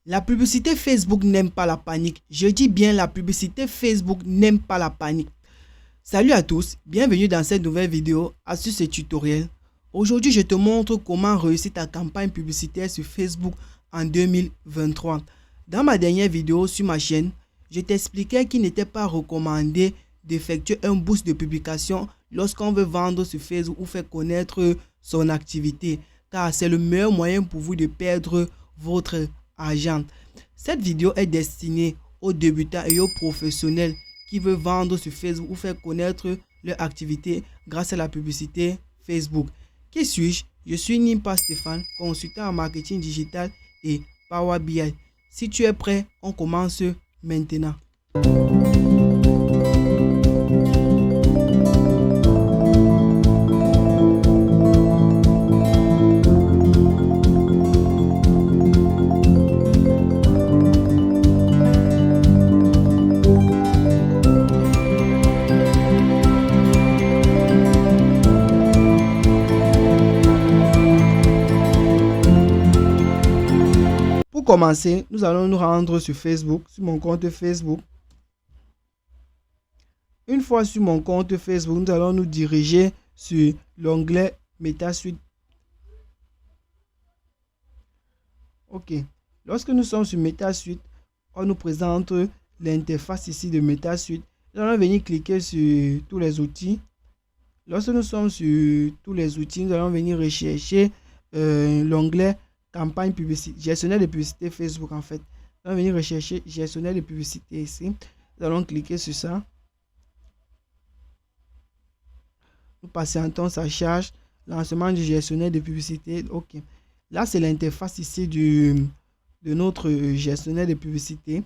La publicité Facebook n'aime pas la panique. Je dis bien la publicité Facebook n'aime pas la panique. Salut à tous, bienvenue dans cette nouvelle vidéo, astuce et tutoriel. Aujourd'hui, je te montre comment réussir ta campagne publicitaire sur Facebook en 2023. Dans ma dernière vidéo sur ma chaîne, je t'expliquais qu'il n'était pas recommandé d'effectuer un boost de publication lorsqu'on veut vendre sur Facebook ou faire connaître son activité, car c'est le meilleur moyen pour vous de perdre votre argent. Cette vidéo est destinée aux débutants et aux professionnels qui veulent vendre sur Facebook ou faire connaître leur activité grâce à la publicité Facebook. Qui suis-je? Je suis Nimpa Stéphane, consultant en marketing digital et Power BI. Si tu es prêt, on commence maintenant. Pour commencer, nous allons nous rendre sur Facebook, sur mon compte Facebook. Une fois sur mon compte Facebook, nous allons nous diriger sur l'onglet MetaSuite. Ok. Lorsque nous sommes sur MetaSuite, on nous présente l'interface ici de MetaSuite. Nous allons venir cliquer sur tous les outils. Lorsque nous sommes sur tous les outils, nous allons venir rechercher l'onglet campagne publicité, gestionnaire de publicité Facebook en fait. Nous allons venir rechercher gestionnaire de publicité ici. Nous allons cliquer sur ça. Nous patientons sa charge. Lancement du gestionnaire de publicité. Ok. Là, c'est l'interface ici de notre gestionnaire de publicité.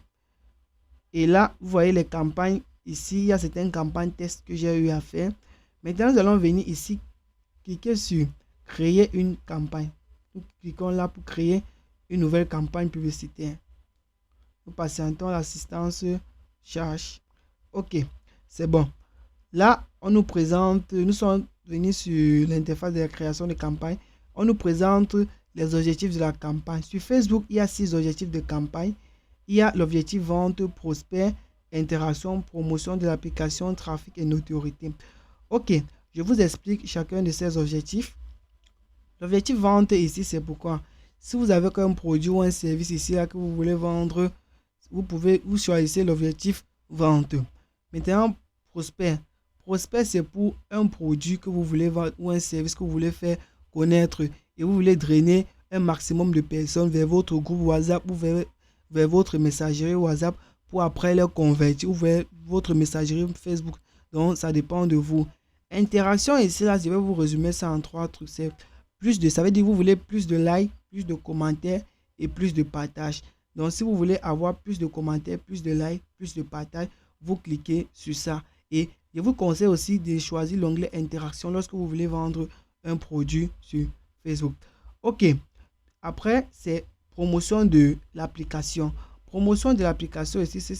Et là, vous voyez les campagnes. Ici, il y a certaines campagnes test que j'ai eu à faire. Maintenant, nous allons venir ici, cliquer sur créer une campagne. Nous cliquons là pour créer une nouvelle campagne publicitaire. Nous patientons l'assistance charge. Ok, c'est bon. Là, on nous présente, nous sommes venus sur l'interface de la création de campagne. On nous présente les objectifs de la campagne. Sur Facebook, il y a 6 objectifs de campagne. Il y a l'objectif vente, prospect, interaction, promotion de l'application, trafic et notoriété. Ok, je vous explique chacun de ces objectifs. L'objectif vente ici, c'est pourquoi si vous avez un produit ou un service ici là que vous voulez vendre, vous choisissez l'objectif vente. Maintenant, prospect. Prospect, c'est pour un produit que vous voulez vendre ou un service que vous voulez faire connaître et vous voulez drainer un maximum de personnes vers votre groupe WhatsApp ou vers votre messagerie WhatsApp pour après les convertir ou vers votre messagerie Facebook. Donc, ça dépend de vous. Interaction ici, là, je vais vous résumer ça en 3 trucs. C'est plus de, ça veut dire que vous voulez plus de likes, plus de commentaires et plus de partage. Donc, si vous voulez avoir plus de commentaires, plus de likes, plus de partage, vous cliquez sur ça. Et je vous conseille aussi de choisir l'onglet interaction lorsque vous voulez vendre un produit sur Facebook. Ok. Après, c'est promotion de l'application. Promotion de l'application ici, c'est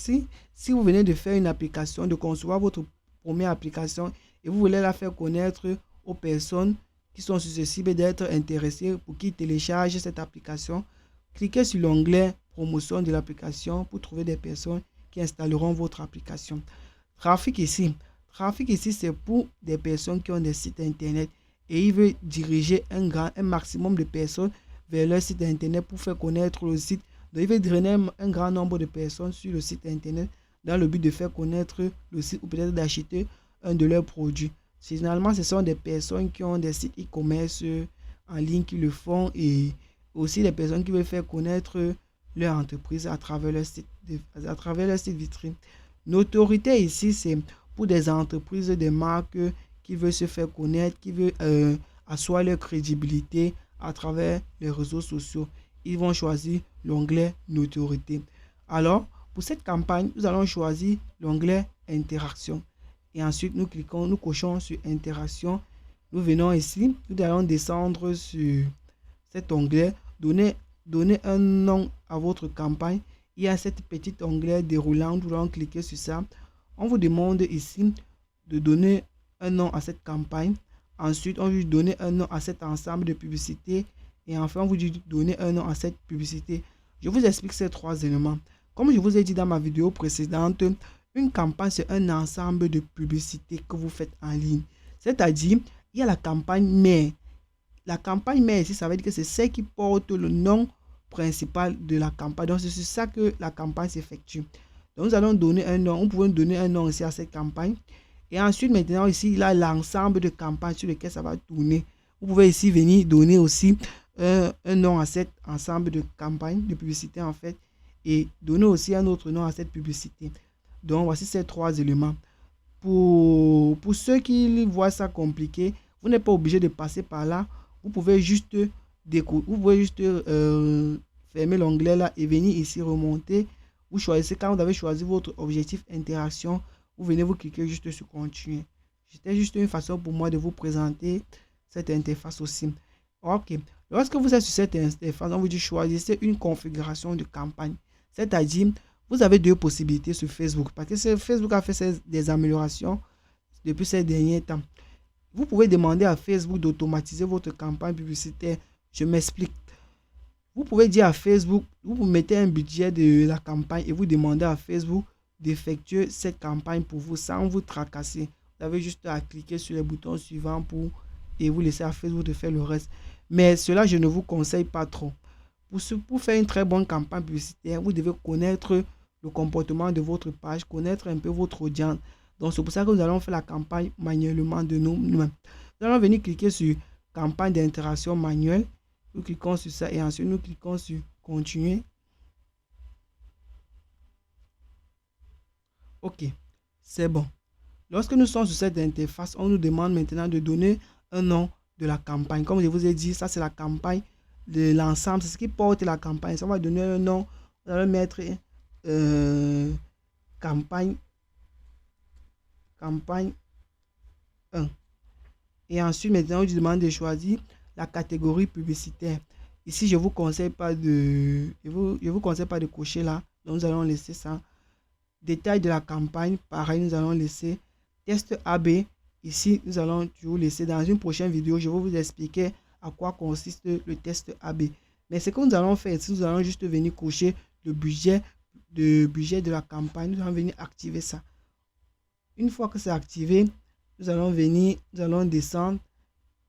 si vous venez de faire une application, de concevoir votre première application et vous voulez la faire connaître aux personnes qui sont susceptibles d'être intéressées pour qu'ils téléchargent cette application, cliquez sur l'onglet promotion de l'application pour trouver des personnes qui installeront votre application. Trafic ici, c'est pour des personnes qui ont des sites internet et ils veulent diriger un maximum de personnes vers leur site internet pour faire connaître le site. Donc, ils veulent drainer un grand nombre de personnes sur le site internet dans le but de faire connaître le site ou peut-être d'acheter un de leurs produits. Généralement, ce sont des personnes qui ont des sites e-commerce en ligne qui le font et aussi des personnes qui veulent faire connaître leur entreprise à travers leur site vitrine. Notoriété ici, c'est pour des entreprises, des marques qui veulent se faire connaître, qui veulent asseoir leur crédibilité à travers les réseaux sociaux. Ils vont choisir l'onglet notoriété. Alors, pour cette campagne, nous allons choisir l'onglet interaction. Et ensuite, nous cochons sur interaction. Nous venons ici, nous allons descendre sur cet onglet, donner un nom à votre campagne. Il y a cette petite onglet déroulant, nous allons cliquer sur ça. On vous demande ici de donner un nom à cette campagne. Ensuite, on vous donne un nom à cet ensemble de publicités. Et enfin, on vous dit de donner un nom à cette publicité. Je vous explique ces 3 éléments. Comme je vous ai dit dans ma vidéo précédente, une campagne, c'est un ensemble de publicités que vous faites en ligne. C'est-à-dire, il y a la campagne mère. La campagne mère ici, ça veut dire que c'est celle qui porte le nom principal de la campagne. Donc, c'est sur ça que la campagne s'effectue. Donc, nous allons donner un nom. On peut donner un nom ici à cette campagne. Et ensuite, maintenant, ici, il y a l'ensemble de campagnes sur lesquelles ça va tourner. Vous pouvez ici venir donner aussi un nom à cet ensemble de campagnes, de publicité en fait. Et donner aussi un autre nom à cette publicité. Donc, voici ces 3 éléments. Pour ceux qui voient ça compliqué, vous n'êtes pas obligé de passer par là. Vous pouvez juste fermer l'onglet là et venir ici remonter. Vous choisissez, quand vous avez choisi votre objectif interaction, vous venez vous cliquer juste sur continuer. C'était juste une façon pour moi de vous présenter cette interface aussi. Ok. Lorsque vous êtes sur cette interface, on vous dit choisissez une configuration de campagne. C'est-à-dire, vous avez 2 possibilités sur Facebook. Parce que Facebook a fait des améliorations depuis ces derniers temps. Vous pouvez demander à Facebook d'automatiser votre campagne publicitaire. Je m'explique. Vous pouvez dire à Facebook, vous mettez un budget de la campagne et vous demandez à Facebook d'effectuer cette campagne pour vous sans vous tracasser. Vous avez juste à cliquer sur les boutons suivants et vous laisser à Facebook de faire le reste. Mais cela, je ne vous conseille pas trop. Pour faire une très bonne campagne publicitaire, vous devez connaître le comportement de votre page, connaître un peu votre audience. Donc, c'est pour ça que nous allons faire la campagne manuellement de nous-mêmes. Nous allons venir cliquer sur campagne d'interaction manuelle. Nous cliquons sur ça et ensuite nous cliquons sur continuer. Ok, c'est bon. Lorsque nous sommes sur cette interface, on nous demande maintenant de donner un nom de la campagne. Comme je vous ai dit, ça c'est la campagne de l'ensemble. C'est ce qui porte la campagne. Ça, on va donner un nom. On va mettre campagne 1. Et ensuite, maintenant, on vous demande de choisir la catégorie publicitaire. Ici, je vous conseille pas de cocher là. Donc, nous allons laisser ça. Détail de la campagne, pareil, nous allons laisser. Test AB. Ici, nous allons toujours laisser. Dans une prochaine vidéo, je vais vous expliquer à quoi consiste le test AB. Mais ce que nous allons faire ici, nous allons juste venir cocher le budget de la campagne. Nous allons venir activer ça. Une fois que c'est activé, nous allons descendre.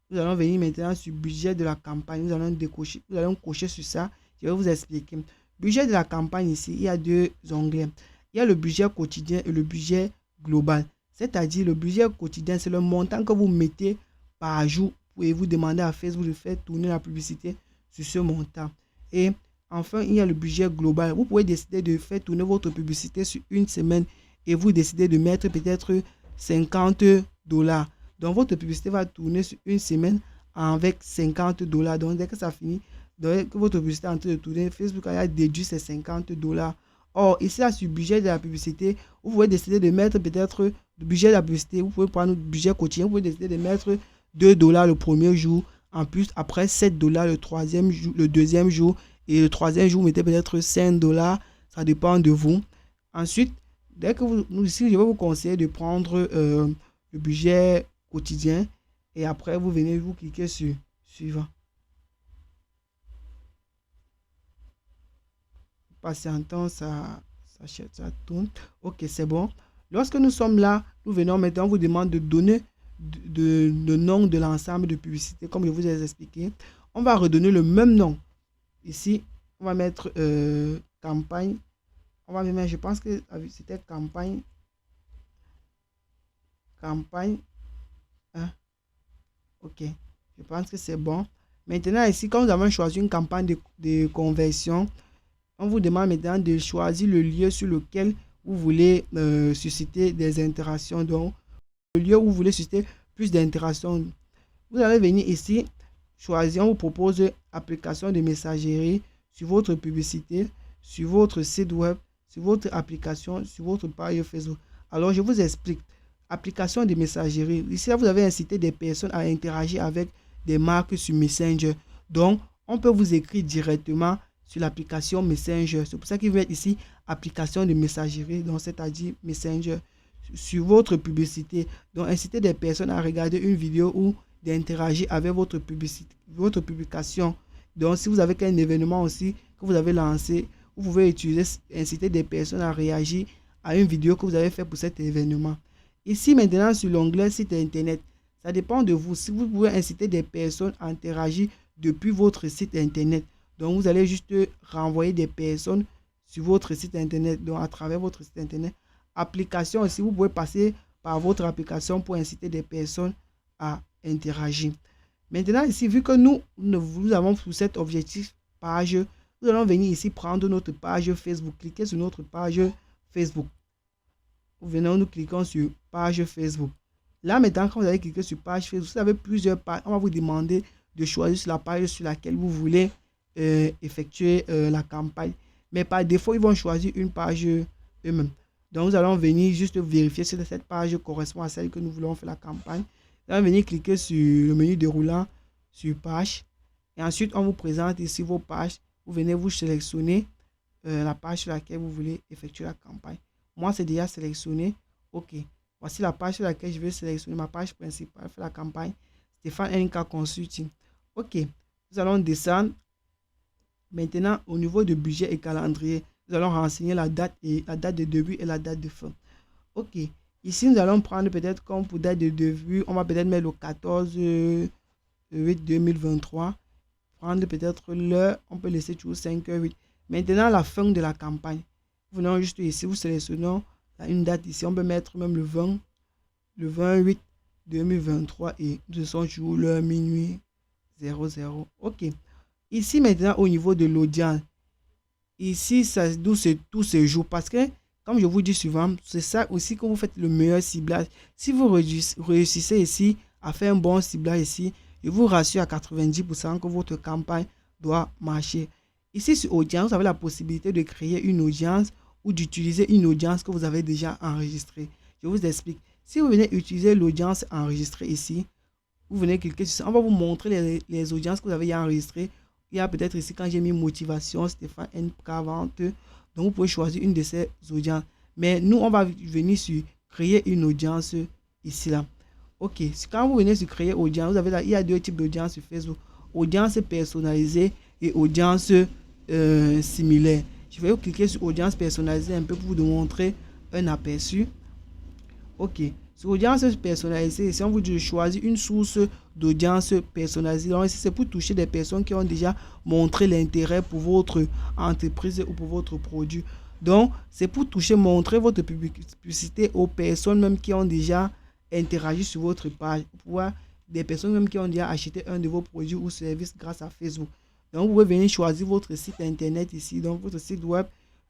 Nous allons venir maintenant sur budget de la campagne. Nous allons cocher sur ça. Je vais vous expliquer. Budget de la campagne ici, il y a 2 onglets. Il y a le budget quotidien et le budget global. C'est-à-dire le budget quotidien, c'est le montant que vous mettez par jour. Et vous demandez à Facebook de faire tourner la publicité sur ce montant. Et enfin, il y a le budget global. Vous pouvez décider de faire tourner votre publicité sur une semaine et vous décidez de mettre peut-être $50. Donc, votre publicité va tourner sur une semaine avec $50. Donc, dès que ça finit, dès que votre publicité est en train de tourner, Facebook a déduit ces $50. Or, ici, là, sur le budget de la publicité, vous pouvez décider de mettre peut-être le budget de la publicité. Vous pouvez prendre le budget quotidien. Vous pouvez décider de mettre $2 le premier jour. En plus, après $7 le deuxième jour. Et le troisième jour, vous mettez peut-être $5. Ça dépend de vous. Ensuite, dès que ici, je vais vous conseiller de prendre le budget quotidien. Et après, vous venez, vous cliquez sur suivant. Patientons, ça tourne. Ok, c'est bon. Lorsque nous sommes là, nous venons maintenant, on vous demande de donner le nom de l'ensemble de publicité, comme je vous ai expliqué. On va redonner le même nom. Ici, on va mettre campagne. On va mettre, je pense que c'était campagne 1. Ok, je pense que c'est bon. Maintenant, ici, quand nous avons choisi une campagne de conversion, on vous demande maintenant de choisir le lieu sur lequel vous voulez susciter des interactions. Donc, le lieu où vous voulez susciter plus d'interactions. Vous allez venir ici, choisir, on vous propose application de messagerie sur votre publicité, sur votre site web, sur votre application, sur votre page Facebook. Alors, je vous explique. Application de messagerie. Ici, vous avez incité des personnes à interagir avec des marques sur Messenger. Donc, on peut vous écrire directement sur l'application Messenger. C'est pour ça qu'il va être ici application de messagerie, donc c'est-à-dire Messenger, sur votre publicité. Donc, inciter des personnes à regarder une vidéo ou d'interagir avec votre publicité, votre publication. Donc, si vous avez un événement aussi que que vous avez lancé. Vous pouvez inciter des personnes à réagir à une vidéo que vous avez faite pour cet événement. Ici, maintenant, sur l'onglet site internet, ça dépend de vous. Si vous pouvez inciter des personnes à interagir depuis votre site internet. Donc, vous allez juste renvoyer des personnes sur votre site internet, donc à travers votre site internet. Application aussi, vous pouvez passer par votre application pour inciter des personnes à interagir. Maintenant, ici, vu que nous avons pour cet objectif page, nous allons venir ici prendre notre page Facebook. Cliquez sur notre page Facebook. Nous cliquons sur page Facebook. Là, maintenant, quand vous allez cliquer sur page Facebook, vous avez plusieurs pages. On va vous demander de choisir la page sur laquelle vous voulez effectuer la campagne. Mais par défaut, ils vont choisir une page eux-mêmes. Donc, nous allons venir juste vérifier si cette page correspond à celle que nous voulons faire la campagne. Vous allez venir cliquer sur le menu déroulant sur page. Et ensuite, on vous présente ici vos pages. Vous venez vous sélectionner la page sur laquelle vous voulez effectuer la campagne. Moi, c'est déjà sélectionné. OK. Voici la page sur laquelle je vais sélectionner ma page principale pour la campagne. Stéphane NK Consulting. OK. Nous allons descendre. Maintenant, au niveau de budget et calendrier, nous allons renseigner la date de début et la date de fin. OK. Ici, nous allons prendre peut-être comme pour date de début, on va peut-être mettre le 14/8/2023. Prendre peut-être l'heure, on peut laisser toujours 5h08. Maintenant, la fin de la campagne. Venons juste ici, vous sélectionnons une date ici, on peut mettre même le 20/8/2023 et nous sommes toujours l'heure minuit 00. OK. Ici maintenant au niveau de l'audience, ici d'où c'est tous ces jours parce que comme je vous dis souvent, c'est ça aussi que vous faites le meilleur ciblage. Si vous réussissez ici à faire un bon ciblage ici, je vous rassure à 90% que votre campagne doit marcher. Ici sur audience, vous avez la possibilité de créer une audience ou d'utiliser une audience que vous avez déjà enregistrée. Je vous explique. Si vous venez utiliser l'audience enregistrée ici, vous venez cliquer sur ça. On va vous montrer les audiences que vous avez enregistrées. Il y a peut-être ici quand j'ai mis motivation, Stéphane NK Vente. Donc vous pouvez choisir une de ces audiences. Mais nous, on va venir sur créer une audience ici là. OK. Quand vous venez sur créer audience, vous avez là, il y a deux types d'audience sur Facebook. Audience personnalisée et audience similaire. Je vais cliquer sur audience personnalisée un peu pour vous montrer un aperçu. OK. Sur audience personnalisée, ici on vous dit de choisir une source d'audience personnalisée. Donc ici c'est pour toucher des personnes qui ont déjà montré l'intérêt pour votre entreprise ou pour votre produit. Donc c'est pour montrer votre publicité aux personnes même qui ont déjà interagi sur votre page. Pour voir des personnes même qui ont déjà acheté un de vos produits ou services grâce à Facebook. Donc vous pouvez venir choisir votre site internet ici. Donc votre site web,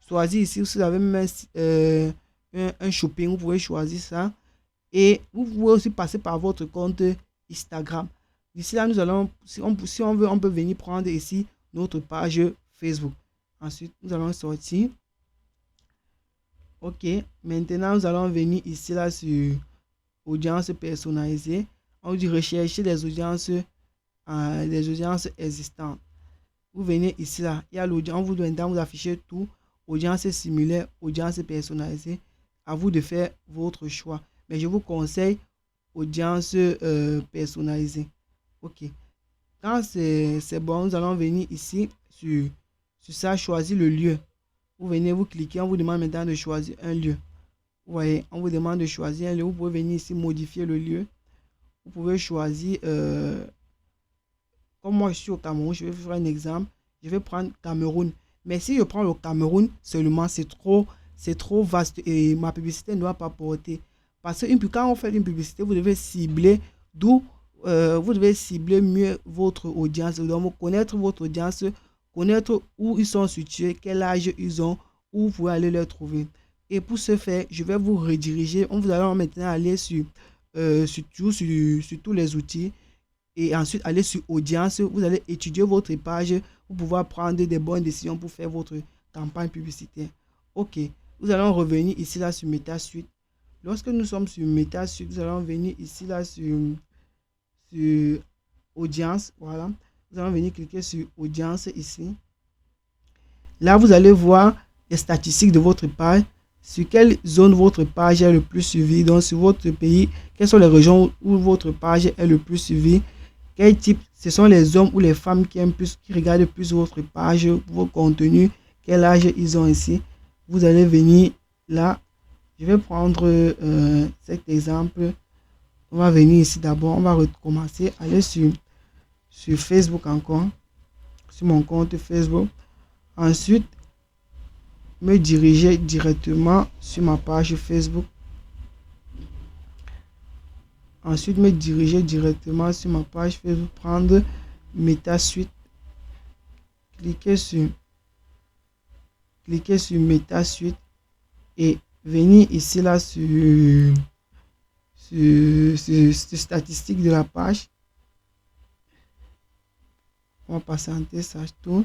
choisir ici si vous avez même un shopping, vous pouvez choisir ça. Et vous pouvez aussi passer par votre compte Instagram. D'ici là, nous allons, si on veut, on peut venir prendre ici notre page Facebook. Ensuite, nous allons sortir. OK. Maintenant, nous allons venir ici là sur audience personnalisée. On dit rechercher des audiences existantes. Vous venez ici là. Il y a l'audience. On vous donne vous afficher tout. Audience similaire, audience personnalisée. À vous de faire votre choix. Mais je vous conseille audience personnalisée. OK. Quand c'est bon, nous allons venir ici sur ça, choisir le lieu. Vous venez, vous cliquez, on vous demande maintenant de choisir un lieu. Vous voyez, on vous demande de choisir un lieu. Vous pouvez venir ici modifier le lieu. Vous pouvez choisir, comme moi je suis au Cameroun, je vais faire un exemple. Je vais prendre Cameroun. Mais si je prends le Cameroun seulement, c'est trop vaste et ma publicité ne doit pas porter. Parce que quand on fait une publicité, vous devez cibler vous devez cibler mieux votre audience. Donc, connaître votre audience, connaître où ils sont situés, quel âge ils ont, où vous pouvez aller les trouver. Et pour ce faire, je vais vous rediriger. On vous allons maintenant aller sur tous les outils. Et ensuite, aller sur audience. Vous allez étudier votre page pour pouvoir prendre des bonnes décisions pour faire votre campagne publicitaire. OK. Nous allons revenir ici là sur MetaSuite. Lorsque nous sommes sur MetaSuite, nous allons venir ici là sur audience. Voilà. Nous allons venir cliquer sur audience ici. Là, vous allez voir les statistiques de votre page. Sur quelle zone votre page est le plus suivie. Donc, sur votre pays, quelles sont les régions où votre page est le plus suivie. Quel type? Ce sont les hommes ou les femmes qui aiment plus, qui regardent plus votre page, vos contenus. Quel âge ils ont ici? Vous allez venir là. Je vais prendre cet exemple. On va venir ici d'abord. On va recommencer. Aller sur Facebook encore. Sur mon compte Facebook. Ensuite, me diriger directement sur ma page Facebook. Ensuite, me diriger directement sur ma page Facebook. Prendre MetaSuite. Cliquer sur MetaSuite et venir ici là sur statistiques de la page. On va patienter, ça tourne.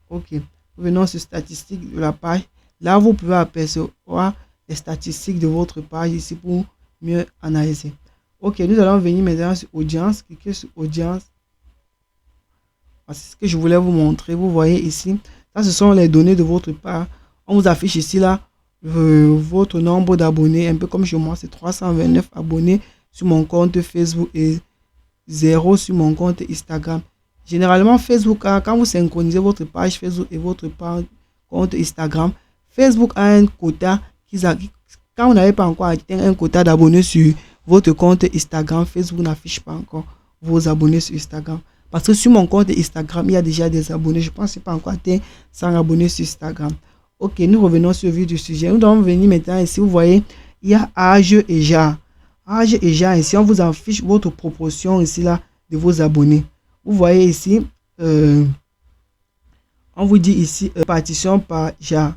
Ok, venons sur statistiques de la page. Là, vous pouvez apercevoir les statistiques de votre page ici pour mieux analyser. Ok, nous allons venir maintenant sur audience. Cliquez sur audience. C'est ce que je voulais vous montrer. Vous voyez ici, ça ce sont les données de votre page. On vous affiche ici là votre nombre d'abonnés, un peu comme chez moi, c'est 329 abonnés sur mon compte Facebook et 0 sur mon compte Instagram. Généralement, Facebook, quand vous synchronisez votre page Facebook et votre compte Instagram, Facebook a un quota quand vous n'avez pas encore atteint un quota d'abonnés sur votre compte Instagram, Facebook n'affiche pas encore vos abonnés sur Instagram. Parce que sur mon compte Instagram, il y a déjà des abonnés. Je pense que je n'ai pas encore atteint 100 abonnés sur Instagram. Ok, nous revenons sur le vif du sujet. Nous allons venir maintenant ici. Vous voyez, il y a âge et genre. Âge et genre, ici, on vous affiche votre proportion ici là de vos abonnés. Vous voyez ici, on vous dit ici, partition par genre.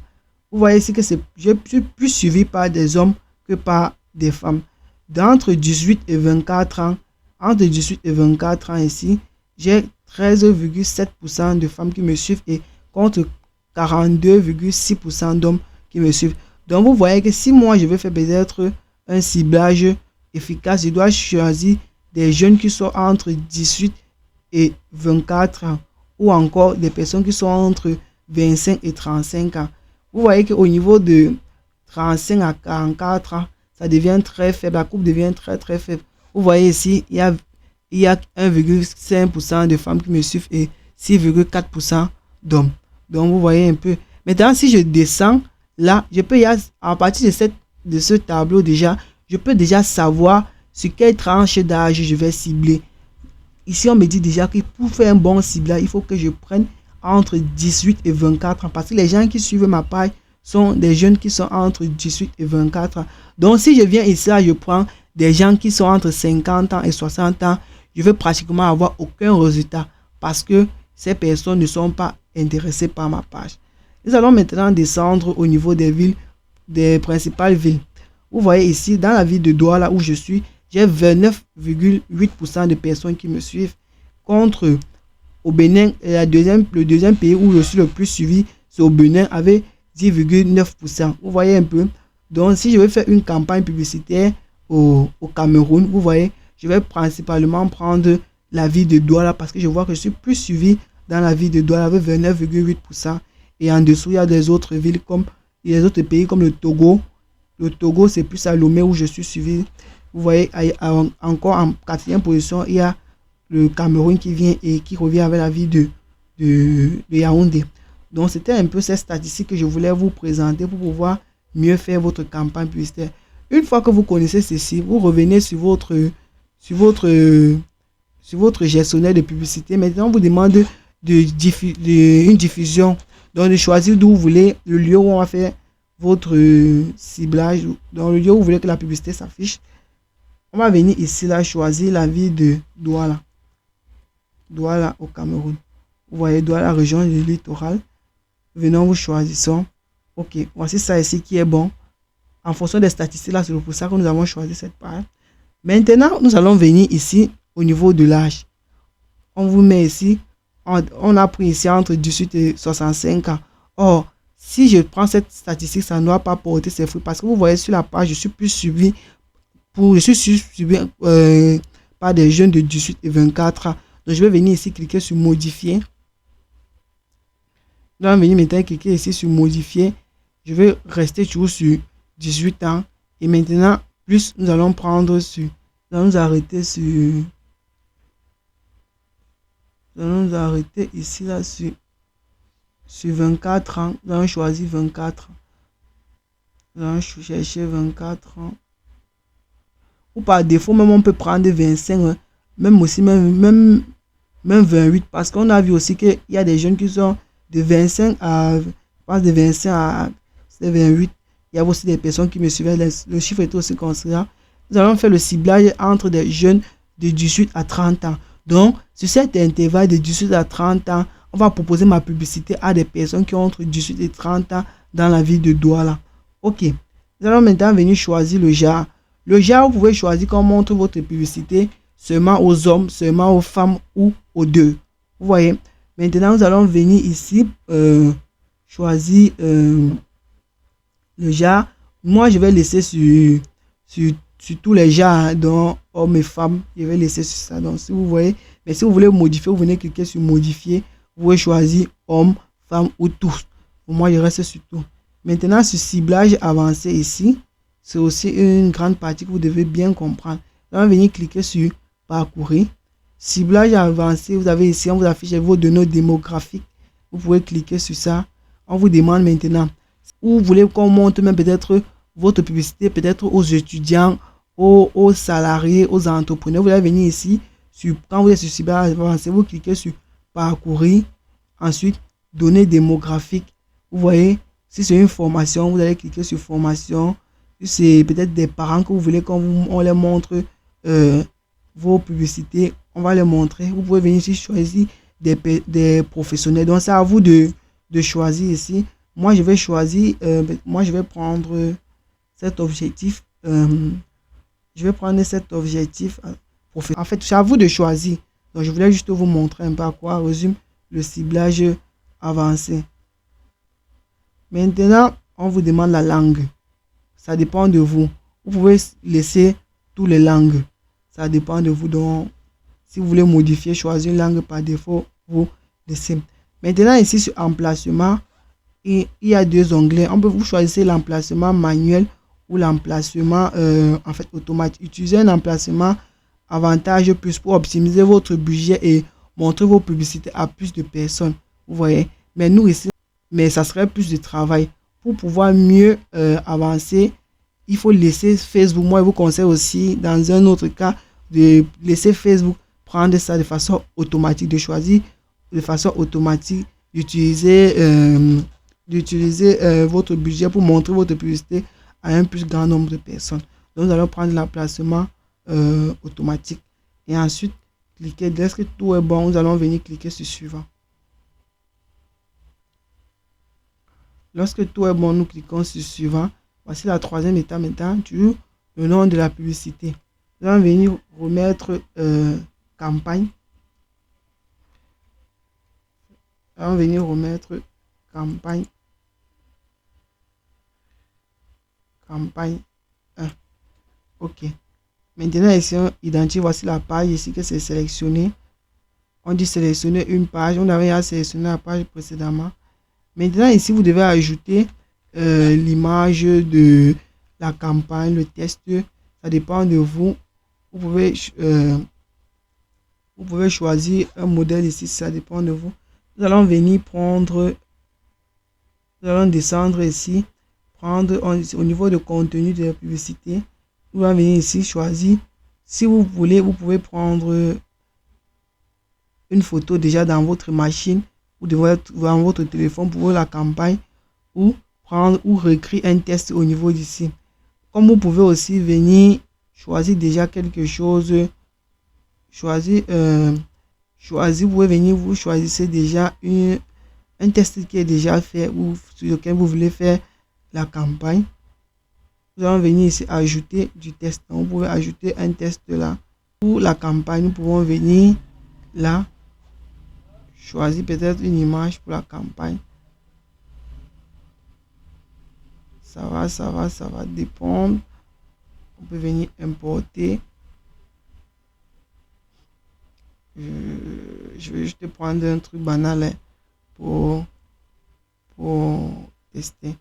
Vous voyez ici que je suis plus suivi par des hommes que par des femmes. D'entre 18 et 24 ans, entre 18 et 24 ans ici, j'ai 13,7% de femmes qui me suivent et contre 42,6% d'hommes qui me suivent. Donc, vous voyez que si moi, je veux faire peut-être un ciblage efficace, je dois choisir des jeunes qui sont entre 18 et 24 ans ou encore des personnes qui sont entre 25 et 35 ans. Vous voyez qu'au niveau de 35 à 44 ans, ça devient très faible. La courbe devient très très faible. Vous voyez ici, il y a 1,5% de femmes qui me suivent et 6,4% d'hommes. Donc, vous voyez un peu. Maintenant, si je descends, là, je peux à partir de ce tableau déjà, je peux déjà savoir sur quelle tranche d'âge je vais cibler. Ici, on me dit déjà que pour faire un bon ciblage, il faut que je prenne entre 18 et 24 ans. Parce que les gens qui suivent ma page sont des jeunes qui sont entre 18 et 24 ans. Donc, si je viens ici, là, je prends des gens qui sont entre 50 ans et 60 ans, je vais pratiquement avoir aucun résultat parce que ces personnes ne sont pas intéressées par ma page. Nous allons maintenant descendre au niveau des villes, des principales villes. Vous voyez ici, dans la ville de Douala où je suis, j'ai 29,8% de personnes qui me suivent contre au Bénin, le deuxième pays où je suis le plus suivi, c'est au Bénin avec 10,9%. Vous voyez un peu. Donc, si je veux faire une campagne publicitaire au Cameroun, vous voyez, je vais principalement prendre la ville de Douala parce que je vois que je suis plus suivi dans la ville de Douala avec 29,8%. Et en dessous, il y a des autres villes comme les autres pays comme le Togo. Le Togo, c'est plus à Lomé où je suis suivi. Vous voyez, encore en 4e position, il y a le Cameroun qui vient et qui revient avec la ville de Yaoundé. Donc, c'était un peu ces statistiques que je voulais vous présenter pour pouvoir mieux faire votre campagne publicitaire. Une fois que vous connaissez ceci, vous revenez sur votre gestionnaire de publicité. Maintenant, on vous demande une diffusion. Donc, de choisir d'où vous voulez, le lieu où on va faire votre ciblage, dans le lieu où vous voulez que la publicité s'affiche. On va venir ici, là, choisir la ville de Douala. Douala au Cameroun. Vous voyez, Douala, région du littoral. Venons, vous choisissons. Ok, voici ça ici qui est bon. En fonction des statistiques, là, c'est pour ça que nous avons choisi cette page. Maintenant, nous allons venir ici au niveau de l'âge. On vous met ici, on a pris ici entre 18 et 65 ans. Or, si je prends cette statistique, ça ne doit pas porter ses fruits parce que vous voyez sur la page, je suis plus suivi par des jeunes de 18 et 24 ans. Donc, je vais venir ici cliquer sur modifier. Je vais venir maintenant cliquer ici sur modifier. Je vais rester toujours sur 18 ans. Et maintenant, plus nous allons prendre sur, nous allons nous arrêter sur Nous allons nous arrêter ici, là, sur 24 ans. Nous allons choisir 24 ans. Nous allons chercher 24 ans. Ou par défaut, même on peut prendre 25, hein. Même aussi, même 28. Parce qu'on a vu aussi qu'il y a des jeunes qui sont de 25 à, je pense de 25 à 28. Il y a aussi des personnes qui me suivaient. Le chiffre est aussi considérable. Nous allons faire le ciblage entre des jeunes de 18 à 30 ans. Donc, sur cet intervalle de 18 à 30 ans, on va proposer ma publicité à des personnes qui ont entre 18 et 30 ans dans la ville de Douala. Ok. Nous allons maintenant venir choisir le genre. Le genre, vous pouvez choisir qu'on montre votre publicité seulement aux hommes, seulement aux femmes ou aux deux. Vous voyez. Maintenant, nous allons venir ici choisir le genre. Moi, je vais laisser sur tous les genres, dont hommes et femmes. Je vais laisser sur ça. Donc, si vous voyez, mais si vous voulez modifier, vous venez cliquer sur modifier. Vous pouvez choisir homme, femme ou tous. Pour moi, je reste sur tout. Maintenant, sur ciblage avancé ici, c'est aussi une grande partie que vous devez bien comprendre. Là, on va venir cliquer sur parcourir. Ciblage avancé, vous avez ici, on vous affiche vos données démographiques. Vous pouvez cliquer sur ça. On vous demande maintenant, où vous voulez qu'on montre même peut-être votre publicité, peut-être aux étudiants, aux salariés, aux entrepreneurs. Vous allez venir ici, quand vous êtes sur ciblage avancé, vous cliquez sur parcourir. Ensuite, données démographiques. Vous voyez, si c'est une formation, vous allez cliquer sur formation. Si c'est peut-être des parents que vous voulez qu'on les montre vos publicités, on va les montrer. Vous pouvez venir ici choisir des professionnels. Donc, c'est à vous de choisir ici. Moi, je vais choisir, je vais prendre cet objectif. Je vais prendre cet objectif professionnel. En fait, c'est à vous de choisir. Donc, je voulais juste vous montrer un peu à quoi résume le ciblage avancé. Maintenant, on vous demande la langue. Ça dépend de vous. Vous pouvez laisser toutes les langues. Ça dépend de vous. Donc, si vous voulez modifier, choisir une langue par défaut, vous laissez. Maintenant, ici sur emplacement, il y a deux onglets. On peut vous choisir l'emplacement manuel ou l'emplacement en fait automatique. Utilisez un emplacement avantage plus pour optimiser votre budget et montrer vos publicités à plus de personnes. Vous voyez. Mais nous ici, mais ça serait plus de travail. Pour pouvoir mieux avancer, il faut laisser Facebook. Moi, je vous conseille aussi, dans un autre cas, de laisser Facebook prendre ça de façon automatique, de choisir de façon automatique, d'utiliser votre budget pour montrer votre publicité à un plus grand nombre de personnes. Donc, nous allons prendre l'emplacement automatique et ensuite cliquer. Dès que tout est bon, nous allons venir cliquer sur suivant. Lorsque tout est bon, nous cliquons sur suivant. Voici la troisième étape maintenant, toujours le nom de la publicité. Nous allons venir remettre campagne. Nous allons venir remettre campagne. Campagne 1. OK. Maintenant, ici, on identifie, voici la page ici que c'est sélectionné. On dit sélectionner une page. On avait sélectionné la page précédemment. Maintenant, ici, vous devez ajouter l'image de la campagne, le test. Ça dépend de vous. Vous pouvez choisir un modèle ici, ça dépend de vous. Nous allons venir prendre, nous allons descendre ici, prendre au niveau de contenu de la publicité. Nous allons venir ici, choisir. Si vous voulez, vous pouvez prendre une photo déjà dans votre machine ou dans votre téléphone pour la campagne ou prendre ou réécrire un test au niveau d'ici. Comme vous pouvez aussi venir choisir déjà quelque chose, vous pouvez venir, vous choisissez déjà un test qui est déjà fait ou sur lequel vous voulez faire la campagne. Nous allons venir ici ajouter du test. Donc, vous pouvez ajouter un test là. Pour la campagne, nous pouvons venir là, choisir peut-être une image pour la campagne. Ça va dépendre. On peut venir importer. Je vais juste prendre un truc banal pour tester.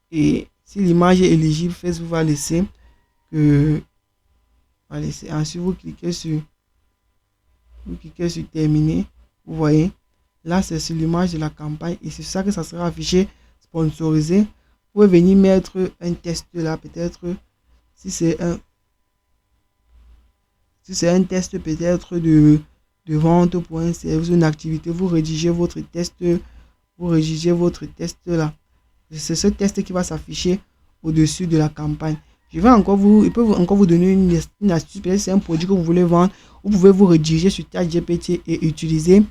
Et si l'image est éligible, Facebook va laisser que ensuite vous cliquez sur Vous cliquez sur terminer. Vous voyez, là c'est sur l'image de la campagne et c'est ça que ça sera affiché sponsorisé. Vous pouvez venir mettre un test là, peut-être si c'est un test peut-être de vente pour un service, une activité, vous rédigez votre test, là. C'est ce test qui va s'afficher au-dessus de la campagne. Il peut encore vous donner une astuce. Peut-être c'est un produit que vous voulez vendre. Vous pouvez vous rediriger sur ChatGPT et utiliser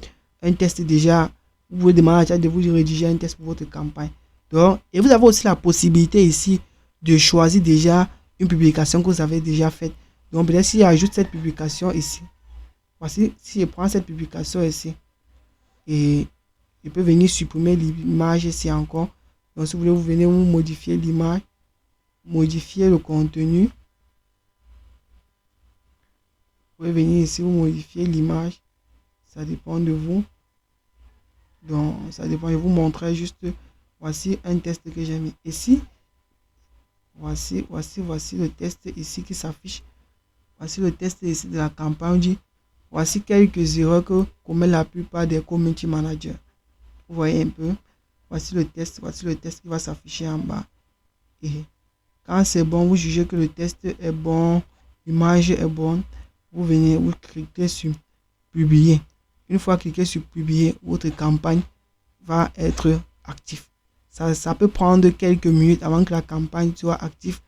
un test déjà. Vous pouvez demander à Chat de vous rédiger un test pour votre campagne. Donc, et vous avez aussi la possibilité ici de choisir déjà une publication que vous avez déjà faite. Donc, peut-être si j'ajoute cette publication ici. Voici, si je prends cette publication ici. Et je peux venir supprimer l'image ici encore. Donc, si vous voulez, vous venez vous modifier l'image. Modifier le contenu. Vous pouvez venir ici, vous modifier l'image. Ça dépend de vous. Donc, ça dépend. Je vous montrer juste. Voici un test que j'ai mis ici. Voici le test ici qui s'affiche. Voici le test ici de la campagne. Voici quelques erreurs que commettent la plupart des community managers. Vous voyez un peu. Voici le test qui va s'afficher en bas. Et quand c'est bon, vous jugez que le test est bon, l'image est bonne, vous venez, vous cliquez sur publier. Une fois cliqué sur publier, votre campagne va être active. Ça peut prendre quelques minutes avant que la campagne soit active,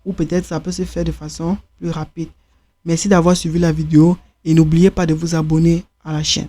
ou peut-être ça peut se faire de façon plus rapide. Merci d'avoir suivi la vidéo et n'oubliez pas de vous abonner à la chaîne.